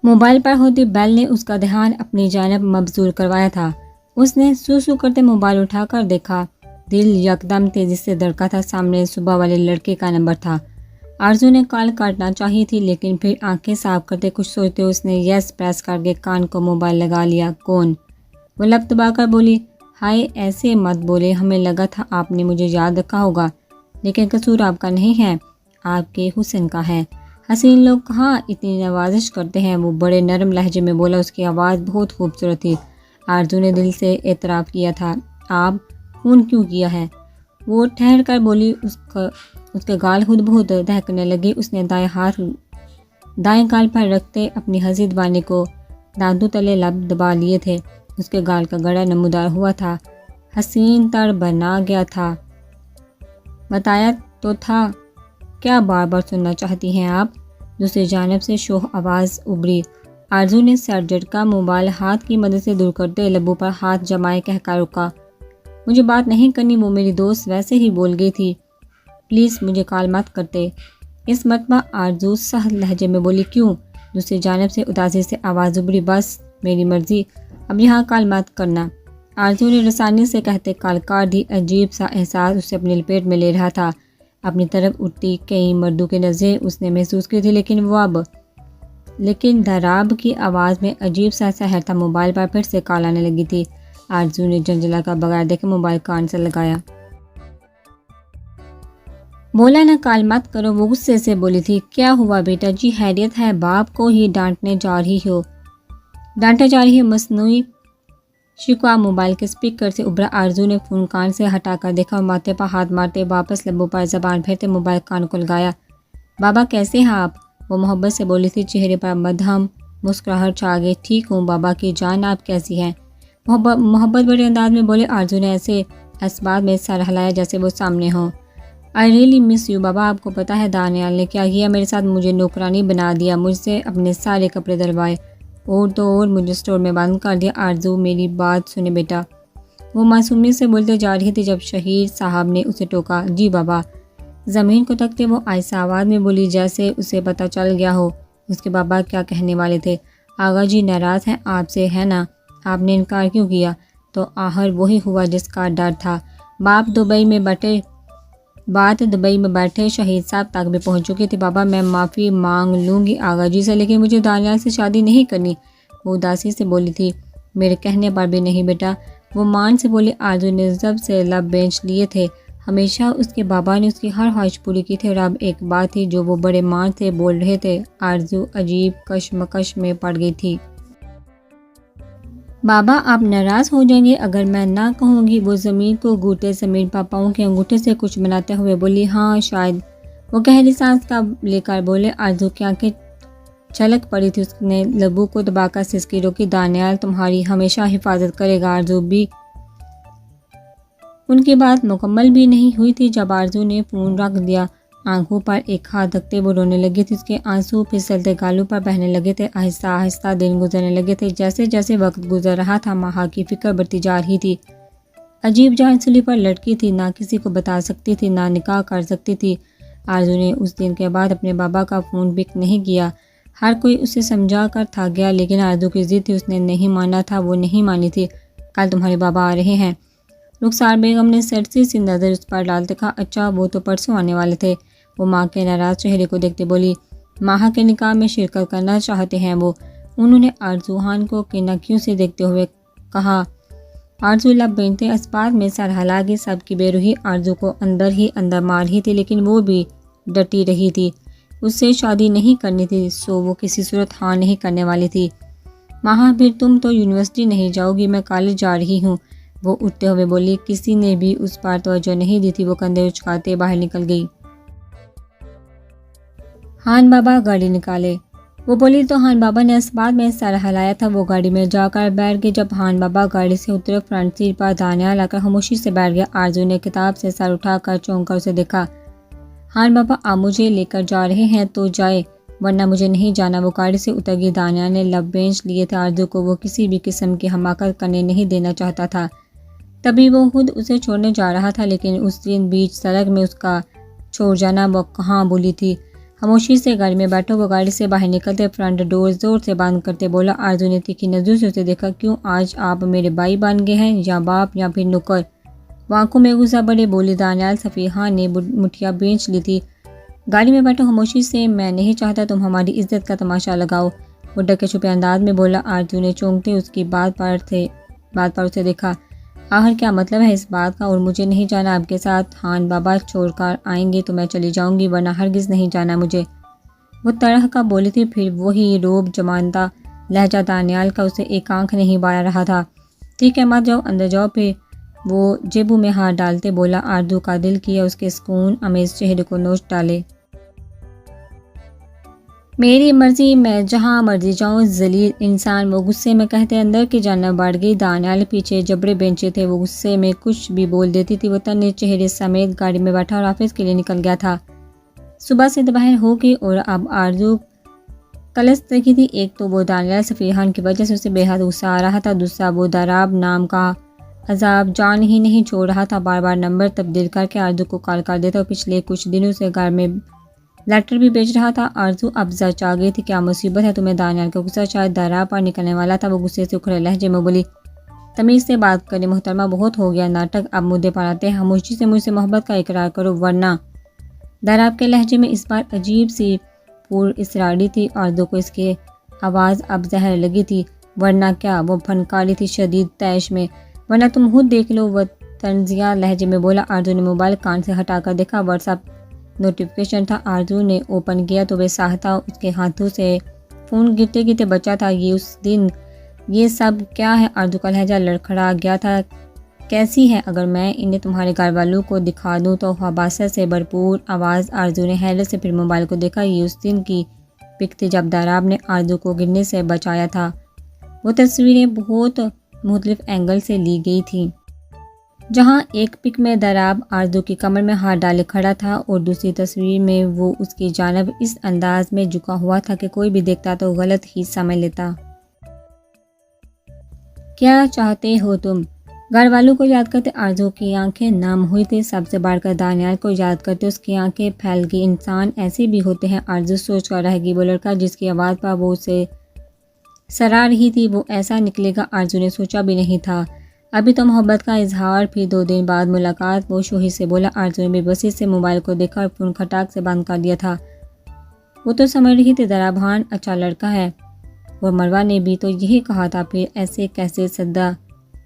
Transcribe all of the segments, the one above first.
Mobile پر ہوتی بیل نے اس کا دھیان اپنی جانب مبذول کروایا تھا۔ اس نے سو کرتے موبائل اٹھا کر دیکھا۔ دل یکدم تیزی سے دھڑکا تھا۔ سامنے صبح والے لڑکے کا نمبر تھا۔ آرزو نے کال کاٹنا چاہی تھی، لیکن پھر آنکھیں صاف کرتے کچھ سوچتے اس نے یس پریس کر کے کان کو موبائل لگا لیا۔ کون؟ وہ لب دبا کر بولی، ہائے ایسے مت بولے، ہمیں لگا تھا آپ نے مجھے یاد رکھا ہوگا، لیکن قصور آپ کا نہیں ہے، آپ کے حسن کا ہے۔ حسین لوگ کہاں اتنی نوازش کرتے ہیں، وہ بڑے نرم لہجے میں بولا۔ اس کی آواز بہت خوبصورت تھی۔ آرزو نے دل سے اعتراف کیا تھا۔ آپ فون کیوں کیا ہے؟ وہ ٹھہر کر بولی۔ اس کے گال خود بہت دہکنے لگی۔ اس نے دائیں ہاتھ دائیں گال پر رکھتے اپنی ہنسی دبانے کو دانتوں تلے لب دبا لیے تھے۔ اس کے گال کا گڑا نمودار ہوا تھا۔ حسین تڑ بنا گیا تھا۔ بتایا تو تھا، کیا بار بار سننا چاہتی ہیں آپ؟ دوسری جانب سے شوخ آواز ابھری۔ آرزو نے سر جھٹکا، موبائل ہاتھ کی مدد سے دور کرتے لبوں پر ہاتھ جمائے کہہ کر رکا، مجھے بات نہیں کرنی، وہ میری دوست ویسے ہی بول گئی تھی، پلیز مجھے کال مت کرتے۔ اس مرتبہ آرزو سخت لہجے میں بولی۔ کیوں؟ دوسری جانب سے اداسی سے آواز ابھری۔ بس میری مرضی، اب یہاں کال مت کرنا۔ آرزو نے رسانی سے کہتے کال کاٹ دی۔ عجیب سا احساس اسے اپنی لپیٹ میں لے رہا تھا۔ اپنی طرف اٹھتی کئی مردوں کی نظریں اس نے محسوس کی تھی، لیکن دھراب کی آواز میں عجیب سا سحر تھا۔ موبائل پر پھر سے کال آنے لگی تھی۔ آرزو نے جھنجھلا کر بغیر دیکھے موبائل کان سے لگایا۔ بولا نہ کال مت کرو، وہ غصے سے بولی تھی۔ کیا ہوا بیٹا جی، خیریت ہے؟ باپ کو ہی ڈانٹا جا رہی ہو؟ مصنوعی شکوہ موبائل کے سپیکر سے ابھرا۔ آرزو نے فون کان سے ہٹا کر دیکھا، ماتھے پر ہاتھ مارتے واپس لبوں پر زبان پھیرتے موبائل کان کو لگایا۔ بابا کیسے ہیں آپ؟ وہ محبت سے بولی تھی۔ چہرے پر مدھم مسکراہٹ چھا گئی۔ ٹھیک ہوں بابا کی جان، آپ کیسی ہیں؟ محبت بڑے انداز میں بولے۔ آرزو نے ایسے اسباب میں سر ہلایا جیسے وہ سامنے ہوں۔ آئی ریئلی مس یو بابا، آپ کو پتہ ہے دانیال نے کیا کیا میرے ساتھ؟ مجھے نوکرانی بنا دیا، مجھ سے اپنے سارے کپڑے دلوائے اور تو اور مجھے اسٹور میں بند کر دیا۔ آرزو میری بات سنے بیٹا، وہ معصومیت سے بولتے جا رہی تھی جب شہیر صاحب نے اسے ٹوکا۔ جی بابا۔ زمین کو تکتے وہ آہستہ آواز میں بولی جیسے اسے پتہ چل گیا ہو اس کے بابا کیا کہنے والے تھے۔ آغا جی ناراض ہیں آپ سے ہے نا؟ آپ نے انکار کیوں کیا؟ تو آخر وہی ہوا جس کا ڈر تھا۔ بات دبئی میں بیٹھے شہید صاحب تک بھی پہنچ چکی تھی۔ بابا میں معافی مانگ لوں گی آغا جی سے، لیکن مجھے دانیال سے شادی نہیں کرنی، وہ اداسی سے بولی تھی۔ میرے کہنے پر بھی نہیں بیٹا، وہ مان سے بولی۔ آرزو نے ضبط سے لب بینچ لیے تھے۔ ہمیشہ اس کے بابا نے اس کی ہر خواہش پوری کی تھی، اور اب ایک بات تھی جو وہ بڑے مان سے بول رہے تھے۔ آرزو عجیب کشمکش میں پڑ گئی تھی۔ بابا آپ ناراض ہو جائیں گے اگر میں نہ کہوں گی؟ وہ زمین کو گھوٹے زمین پر پاؤں کے انگوٹھے سے کچھ بناتے ہوئے بولی۔ ہاں شاید، وہ گہری سانس کا لے کر بولے۔ آرزو کی آنکھیں چھلک پڑی تھی۔ اس نے لبوں کو دبا کر سسکی روکی۔ دانیال تمہاری ہمیشہ حفاظت کرے گا آرزو بھی۔ ان کی بات مکمل بھی نہیں ہوئی تھی جب آرزو نے فون رکھ دیا۔ آنکھوں پر ایک ہاتھ رکھتے وہ رونے لگی تھی۔ اس کے آنسو پھسلتے گالوں پر بہنے لگے تھے۔ آہستہ آہستہ دن گزرنے لگے تھے۔ جیسے جیسے وقت گزر رہا تھا ماہا کی فکر بڑھتی جا رہی تھی۔ عجیب جان سولی پر لڑکی تھی، نہ کسی کو بتا سکتی تھی، نہ نکاح کر سکتی تھی۔ آرزو نے اس دن کے بعد اپنے بابا کا فون پک نہیں کیا۔ ہر کوئی اسے سمجھا کر تھک گیا، لیکن آرزو کی ضد تھی، اس نے نہیں مانا تھا، وہ نہیں مانی تھی۔ کل تمہارے بابا آ رہے ہیں؟ رخسار بیگم نے سرسی سی نظر اس پر ڈالتے کہا۔ اچھا، وہ تو پرسوں آنے والے تھے۔ وہ ماں کے ناراض چہرے کو دیکھتے بولی۔ ماہا کے نکاح میں شرکت کرنا چاہتے ہیں وہ؟ انہوں نے آرزو خان کو کینکیوں سے دیکھتے ہوئے کہا۔ آرزو لب بینچتے اسباب میں سر ہلا گئی۔ سب کی بے روحی آرزو کو اندر ہی اندر مار رہی تھی، لیکن وہ بھی ڈٹی رہی تھی۔ اس سے شادی نہیں کرنی تھی، سو وہ کسی صورت ہاں نہیں کرنے والی تھی۔ ماہا پھر تم تو یونیورسٹی نہیں جاؤ گی، میں کالج جا رہی ہوں، وہ اٹھتے ہوئے بولی۔ کسی نے بھی اس پر توجہ نہیں دی تھی، وہ کندھے اچکاتے باہر نکل گئی۔ ہان بابا گاڑی نکالے، وہ بولی تو ہان بابا نے اسباب میں سر ہلایا تھا۔ وہ گاڑی میں جا کر بیٹھ گئے۔ جب ہان بابا گاڑی سے اترے فرنٹ سیٹ پر دانیال آ کر خاموشی سے بیٹھ گیا۔ آرزو نے کتاب سے سر اٹھا کر چونک کر اسے دیکھا۔ ہان بابا آپ مجھے لے کر جا رہے ہیں تو جائے، ورنہ مجھے نہیں جانا۔ وہ گاڑی سے اتر گئی۔ دانیال نے لب بینچ لیے تھے۔ آرزو کو وہ کسی بھی قسم کی حماقت کرنے نہیں دینا چاہتا تھا، تبھی وہ خود اسے چھوڑنے جا رہا تھا، لیکن اس دن بیچ سڑک میں اس کا چھوڑ جانا وہ کہاں بھولی تھی۔ خاموشی سے گاڑی میں بیٹھو۔ وہ گاڑی سے باہر نکلتے فرنٹ ڈور زور سے بند کرتے بولا۔ آرزو نے تیکھی نظروں سے اسے دیکھا۔ کیوں آج آپ میرے بھائی بن گئے ہیں، یا باپ یا پھر نوکر؟ وہ آنکھوں میں غصہ بڑے بولی۔ دانیال صفیحہ نے مٹھیاں بھینچ لی تھی۔ گاڑی میں بیٹھو خاموشی سے، میں نہیں چاہتا تم ہماری عزت کا تماشا لگاؤ، وہ ڈکے چھپے انداز میں بولا۔ آرزو نے چونکتے اس کی بات پر اسے دیکھا۔ آخر کیا مطلب ہے اس بات کا؟ اور مجھے نہیں جانا آپ کے ساتھ؟ خان بابا چھوڑ کر آئیں گے تو میں چلی جاؤں گی، ورنہ ہرگز نہیں جانا مجھے، وہ طرح کا بولی تھی۔ پھر وہی روب جمانتا لہجہ دانیال کا، اسے ایک آنکھ نہیں بایا رہا تھا۔ ٹھیک ہے مت جاؤ، اندر جاؤ۔ پھر وہ جیبوں میں ہاتھ ڈالتے بولا۔ آرزو کا دل کیا اس کے سکون امیز چہرے کو نوچ ڈالے۔ میری مرضی، میں جہاں مرضی جاؤں، ذلیل انسان، وہ غصے میں کہتے۔ اندر کی جانب بڑھ گئی۔ دانیال پیچھے جبڑے بینچے تھے، وہ غصے میں کچھ بھی بول دیتی تھی۔ وہ تنے چہرے سمیت گاڑی میں بیٹھا اور آفس کے لیے نکل گیا تھا۔ صبح سے دوپہر ہو گئی اور اب آرزو کلس رہی تھی۔ ایک تو وہ دانیال صفیحہ کی وجہ سے اسے بے حد غصہ آ رہا تھا، دوسرا وہ دراب نام کا عذاب جان ہی نہیں چھوڑ رہا تھا۔ بار بار نمبر تبدیل کر کے آرزو کو کال کر دیتا اور پچھلے کچھ دنوں سے گھر میں لیٹر بھی بھیج رہا تھا۔ آرزو اب زچ آ گئی تھی۔ کیا مصیبت ہے تمہیں؟ دانیال کا غصہ شاید دراب پر نکلنے والا تھا۔ وہ غصے سے اکھڑے لہجے میں بولی۔ تمیز سے بات کریں محترمہ، بہت ہو گیا ناٹک، اب مدعے پر آتے ہیں۔ خاموشی سے مجھ سے محبت کا اقرار کرو ورنہ۔ دراب کے لہجے میں اس بار عجیب سی پور اسراری تھی۔ آرزو کو اس کی آواز اب زہر لگی تھی۔ ورنہ کیا؟ وہ پھنکاری تھی شدید طیش میں۔ ورنہ تم خود دیکھ لو، وہ طنزیہ لہجے میں بولا۔ آرزو نے موبائل کان سے ہٹا کر دیکھا۔ واٹس ایپ نوٹیفیکیشن تھا۔ آرزو نے اوپن کیا تو بے ساختہ اس کے ہاتھوں سے فون گرتے گرتے بچا تھا۔ اس دن یہ سب کیا ہے؟ آرزو کا لہجہ لڑکھڑا گیا تھا۔ کیسی ہے؟ اگر میں انہیں تمہارے گھر والوں کو دکھا دوں تو؟ خباثت سے بھرپور آواز۔ آرزو نے حیرت سے پھر موبائل کو دیکھا۔ یہ اس دن کی پک تھی جب دراب نے آرزو کو گرنے سے بچایا تھا۔ وہ تصویریں بہت مختلف اینگل سے لی گئی تھیں۔ جہاں ایک پک میں دراب آرزو کی کمر میں ہاتھ ڈالے کھڑا تھا اور دوسری تصویر میں وہ اس کی جانب اس انداز میں جھکا ہوا تھا کہ کوئی بھی دیکھتا تو غلط ہی سمجھ لیتا۔ کیا چاہتے ہو تم؟ گھر والوں کو یاد کرتے آرزو کی آنکھیں نم ہوئی تھی۔ سب سے بڑھ کر دانیال کو یاد کرتے اس کی آنکھیں پھیل گئی۔ انسان ایسے بھی ہوتے ہیں، آرزو سوچ کر رہ گئی۔ وہ لڑکا جس کی آواز پر وہ اسے سرا رہی تھی، وہ ایسا نکلے گا آرزو نے سوچا بھی نہیں تھا۔ ابھی تو محبت کا اظہار، پھر 2 دن بعد ملاقات، وہ شوہی سے بولا۔ آرزو نے بے بسی سے موبائل کو دیکھا اور فون کھٹاک سے بند کر دیا تھا۔ وہ تو سمجھ رہی تھی دراب خان اچھا لڑکا ہے، اور مروہ نے بھی تو یہی کہا تھا، پھر ایسے کیسے سدا؟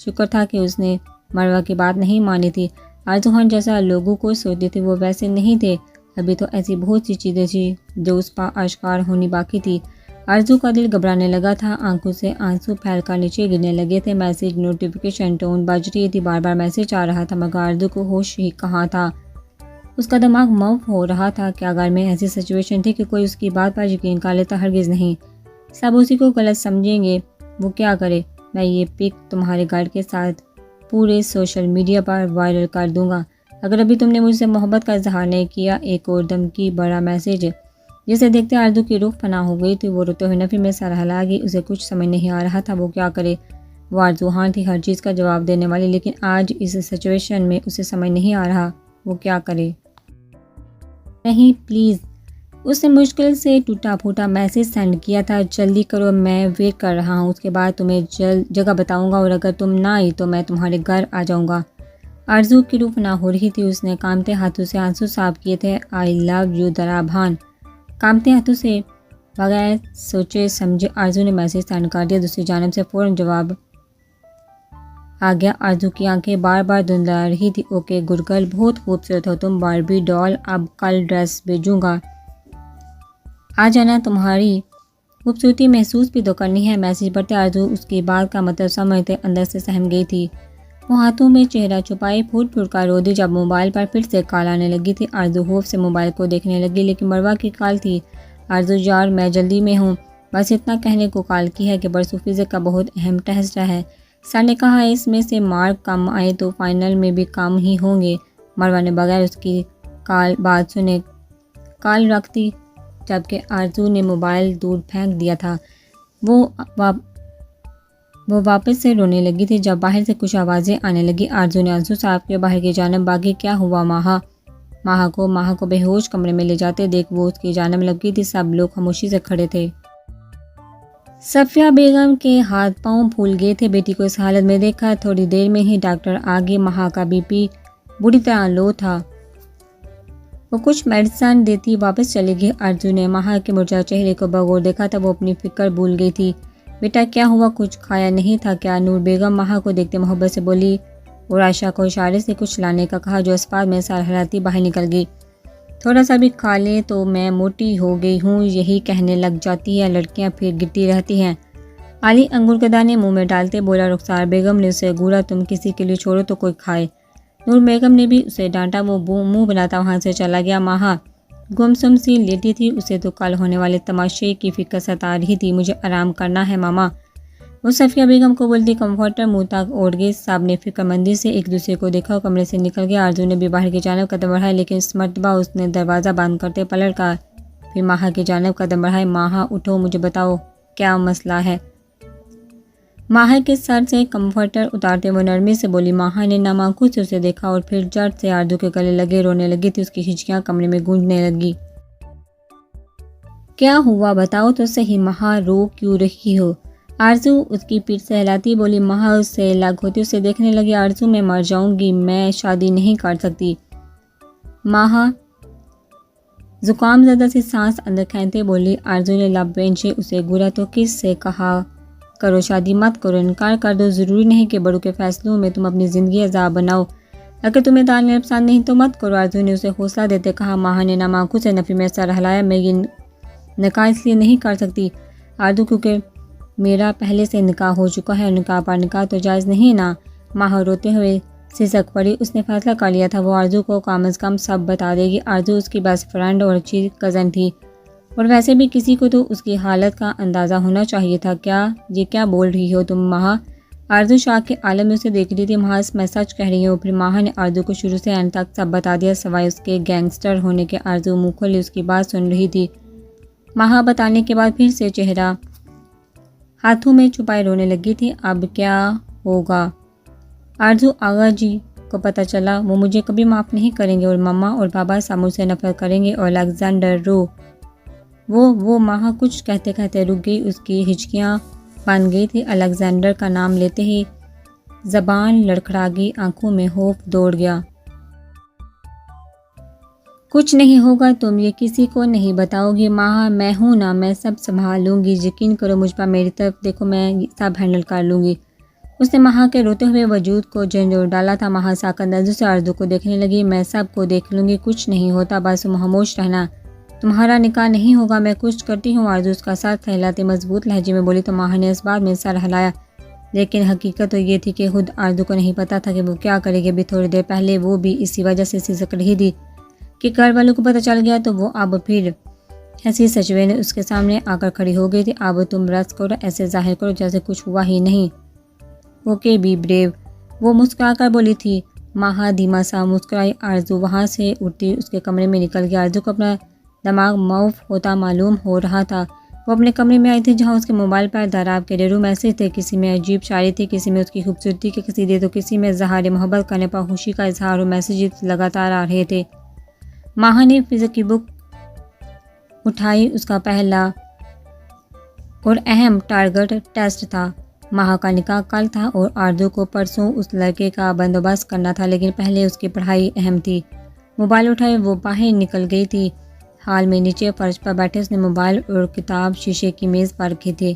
شکر تھا کہ اس نے مروہ کی بات نہیں مانی تھی۔ آرزو خان جیسا لوگوں کو سوچتی تھی وہ ویسے نہیں تھے۔ ابھی تو ایسی بہت سی چیزیں تھیں جو اس پر آشکار ہونی باقی تھی۔ آرزو کا دل گھبرانے لگا تھا، آنکھوں سے آنسو پھیل کر نیچے گرنے لگے تھے۔ میسیج نوٹیفیکیشن ٹون بج رہی تھی، بار بار میسیج آ رہا تھا، مگر آرزو کو ہوش ہی کہاں تھا۔ اس کا دماغ موف ہو رہا تھا کہ اگر میں ایسی سچویشن تھی کہ کوئی اس کی بات پر یقین کر لیتا، ہرگز نہیں، سب اسی کو غلط سمجھیں گے، وہ کیا کرے؟ میں یہ پک تمہارے گھر کے ساتھ پورے سوشل میڈیا پر وائرل کر دوں گا اگر ابھی تم نے مجھ سے محبت کا اظہار نہیں کیا۔ ایک اور دھمکی بڑا میسیج جسے دیکھتے آرزو کی روح فنا ہو گئی تھی۔ وہ روتے ہوئے نفی میں سر ہلا گئی۔ اسے کچھ سمجھ نہیں آ رہا تھا وہ کیا کرے۔ وہ آرزو خان تھی ہر چیز کا جواب دینے والی، لیکن آج اس سچویشن میں اسے سمجھ نہیں آ رہا وہ کیا کرے۔ نہیں پلیز، اس نے مشکل سے ٹوٹا پھوٹا میسیج سینڈ کیا تھا۔ جلدی کرو، میں ویٹ کر رہا ہوں، اس کے بعد تمہیں جگہ بتاؤں گا، اور اگر تم نہ آئی تو میں تمہارے گھر آ جاؤں گا۔ آرزو کی روح فنا ہو رہی تھی، اس نے کانپتے ہاتھوں سے آنسو صاف کیے تھے۔ آئی لو یو دراب خان، کانپتے ہاتھوں سے بغیر سوچے سمجھے آرزو نے میسیج سینڈ کر دیا۔ دوسری جانب سے فوراً جواب آ گیا۔ آرزو کی آنکھیں بار بار دھندلا رہی تھی۔ اوکے گرگل، بہت خوبصورت ہو تم، باربی ڈال، اب کل ڈریس بھیجوں گا، آ جانا، تمہاری خوبصورتی محسوس بھی تو کرنی ہے۔ میسیج پڑھتے آرزو اس کی بات کا مطلب سمجھتے اندر سے سہم گئی تھی۔ وہ ہاتھوں میں چہرہ چھپائے پھوٹ پھوٹ کر رو دی جب موبائل پر پھر سے کال آنے لگی تھی۔ آرزو خوف سے موبائل کو دیکھنے لگی، لیکن مروہ کی کال تھی۔ آرزو یار میں جلدی میں ہوں، بس اتنا کہنے کو کال کی ہے کہ پرسوں فزکس کا بہت اہم ٹیسٹ ہے، سر نے کہا ہے اس میں سے مارک کم آئے تو فائنل میں بھی کم ہی ہوں گے۔ مروہ نے بغیر اس کی بات سنے کال رکھ دی، جبکہ آرزو نے موبائل دور پھینک دیا تھا۔ وہ واپس سے رونے لگی تھی جب باہر سے کچھ آوازیں آنے لگی۔ آرزو نے آنسو صاف کیا، باہر کی جانب بھاگی۔ کیا ہوا ماہا؟ ماہا کو بے ہوش کمرے میں لے جاتے دیکھ وہ اس کی جانب لگی تھی۔ سب لوگ خاموشی سے کھڑے تھے۔ صفیہ بیگم کے ہاتھ پاؤں پھول گئے تھے۔ بیٹی کو اس حالت میں دیکھا تھوڑی دیر میں ہی ڈاکٹر آ گئے۔ ماہا کا بی پی بری طرح لو تھا۔ وہ کچھ میڈیسن دیتی واپس چلی گئی۔ آرزو نے ماہا کے مرجھا چہرے کو بغور دیکھا تھا۔ وہ اپنی فکر بھول گئی تھی۔ بیٹا کیا ہوا؟ کچھ کھایا نہیں تھا کیا؟ نور بیگم ماہا کو دیکھتے محبت سے بولی اور عائشہ کو اشارے سے کچھ لانے کا کہا جو اسپاس میں سر ہلاتی باہر نکل گئی۔ تھوڑا سا بھی کھا لیں تو میں موٹی ہو گئی ہوں یہی کہنے لگ جاتی ہے، لڑکیاں پھر گرتی رہتی ہیں۔ علی انگور کے دانے منہ میں ڈالتے بولا۔ رخسار بیگم نے اسے گورا تم کسی کے لیے چھوڑو تو کوئی کھائے۔ نور بیگم نے بھی اسے ڈانٹا۔ وہ منہ بناتا وہاں سے چلا گیا۔ ماہا گمسم سی لیٹی تھی۔ اسے تو کل ہونے والے تماشے کی فکر ستا رہی تھی۔ مجھے آرام کرنا ہے ماما، وہ صفیہ بیگم کو بولتی کمفرٹر منہ تک اوڑھ گئی۔ سب نے فکر مندی سے ایک دوسرے کو دیکھا اور کمرے سے نکل گیا۔ آرزو نے بھی باہر کی جانب قدم بڑھائے لیکن اس مرتبہ اس نے دروازہ بند کرتے پلٹ کر پھر ماہا کی جانب قدم بڑھائے۔ ماہا اٹھو، مجھے بتاؤ کیا مسئلہ ہے؟ ماہا کے سر سے کمفرٹر اتارتے وہ نرمی سے بولی۔ ماہا نے نم آنکھوں سے اسے دیکھا اور پھر جٹ سے آرزو کے گلے لگے رونے لگی تھی۔ اس کی ہچکیاں کمرے میں گونجنے لگی۔ کیا ہوا بتاؤ تو صحیح ماہا، رو کیوں رہی ہو؟ آرزو اس کی پیٹھ سے ہلاتی بولی۔ ماہا اس سے الگ ہوتی اسے دیکھنے لگی۔ آرزو میں مر جاؤں گی، میں شادی نہیں کر سکتی۔ ماہا زکام زدہ سی سانس اندر کھینچتے بولی۔ آرزو نے لب بھینچے اسے گورا تو کس سے کہا کرو شادی مت کرو، انکار کر دو، ضروری نہیں کہ بڑوں کے فیصلوں میں تم اپنی زندگی عذاب بناؤ، اگر تمہیں تعلیم پسند نہیں تو مت کرو۔ آرزو نے اسے حوصلہ دیتے کہا۔ ماہا نے نم آنکھوں سے نفی میں سر ہلایا۔ میں یہ نکاح اس لیے نہیں کر سکتی آرزو کیونکہ میرا پہلے سے نکاح ہو چکا ہے اور نکاح پر نکاح تو جائز نہیں نا۔ ماہا روتے ہوئے سسک پڑی۔ اس نے فیصلہ کر لیا تھا وہ آرزو کو کم از کم سب بتا دے گی۔ آرزو اس کی بیسٹ فرینڈ اور اچھی کزن تھی اور ویسے بھی کسی کو تو اس کی حالت کا اندازہ ہونا چاہیے تھا۔ کیا بول رہی ہو تم ماہا؟ آرزو شاک کے عالم میں اسے دیکھ رہی تھی۔ ماہا میں سچ کہہ رہی ہوں۔ پھر ماہا نے آرزو کو شروع سے اینڈ تک سب بتا دیا سوائے اس کے گینگسٹر ہونے کے۔ آرزو منہ کھولے اس کی بات سن رہی تھی۔ ماہا بتانے کے بعد پھر سے چہرہ ہاتھوں میں چھپائے رونے لگی تھی۔ اب کیا ہوگا؟ آرزو آغا جی کو پتہ چلا وہ مجھے کبھی معاف نہیں کریں گے اور مما اور بابا سب مجھ سے نفرت کریں گے اور الیگزینڈر رو وہ ماہا کچھ کہتے کہتے رک گئی۔ اس کی ہچکیاں بن گئی تھی۔ الیگزینڈر کا نام لیتے ہی زبان لڑکھڑا گئی، آنکھوں میں خوف دوڑ گیا۔ کچھ نہیں ہوگا، تم یہ کسی کو نہیں بتاؤ گی ماہا؟ میں ہوں نا، میں سب سنبھال لوں گی، یقین کرو مجھ پر، میری طرف دیکھو، میں سب ہینڈل کر لوں گی۔ اس نے ماہا کے روتے ہوئے وجود کو جھنجھوڑ ڈالا تھا۔ ماہا ساکت نظر سے آرزو کو دیکھنے لگی۔ میں سب کو دیکھ لوں گی، کچھ نہیں ہوتا، بس تم خاموش رہنا، تمہارا نکاح نہیں ہوگا، میں کچھ کرتی ہوں۔ آرزو اس کا سر تھہلاتے مضبوط لہجے میں بولی تو ماہا نے اس بات میں سر ہلایا، لیکن حقیقت تو یہ تھی کہ خود آرزو کو نہیں پتا تھا کہ وہ کیا کرے گی۔ ابھی تھوڑی دیر پہلے وہ بھی اسی وجہ سے سسک رہی تھی کہ گھر والوں کو پتہ چل گیا تو وہ اب پھر ایسی سچویشن اس کے سامنے آ کر کھڑی ہو گئی تھی۔ اب تم رقص کرو، ایسے ظاہر کرو جیسے کچھ ہوا ہی نہیں۔ اوکے بی بریو، وہ مسکرا کر بولی تھی۔ ماہا دھیما سا مسکرائی۔ آرزو وہاں سے اٹھتی اس کے کمرے میں نکل گیا۔ آرزو کو اپنا دماغ معاف ہوتا معلوم ہو رہا تھا۔ وہ اپنے کمرے میں آئی تھی جہاں اس کے موبائل پر دھراب کے ڈھیروں میسج تھے، کسی میں عجیب شاعری تھی، کسی میں اس کی خوبصورتی کے قصیدے تو کسی میں اظہار محبت کرنے پر خوشی کا اظہار، اور میسیجز لگاتار آ رہے تھے۔ ماہا نے فزکس کی بک اٹھائی۔ اس کا پہلا اور اہم ٹارگٹ ٹیسٹ تھا۔ ماہا کا نکاح کل تھا اور آرزو کو پرسوں اس لڑکے کا بندوبست کرنا تھا، لیکن پہلے اس کی پڑھائی اہم تھی۔ موبائل اٹھائے وہ باہر نکل گئی تھی۔ ہال میں نیچے فرش پر بیٹھے اس نے موبائل اور کتاب شیشے کی میز پر رکھے تھے۔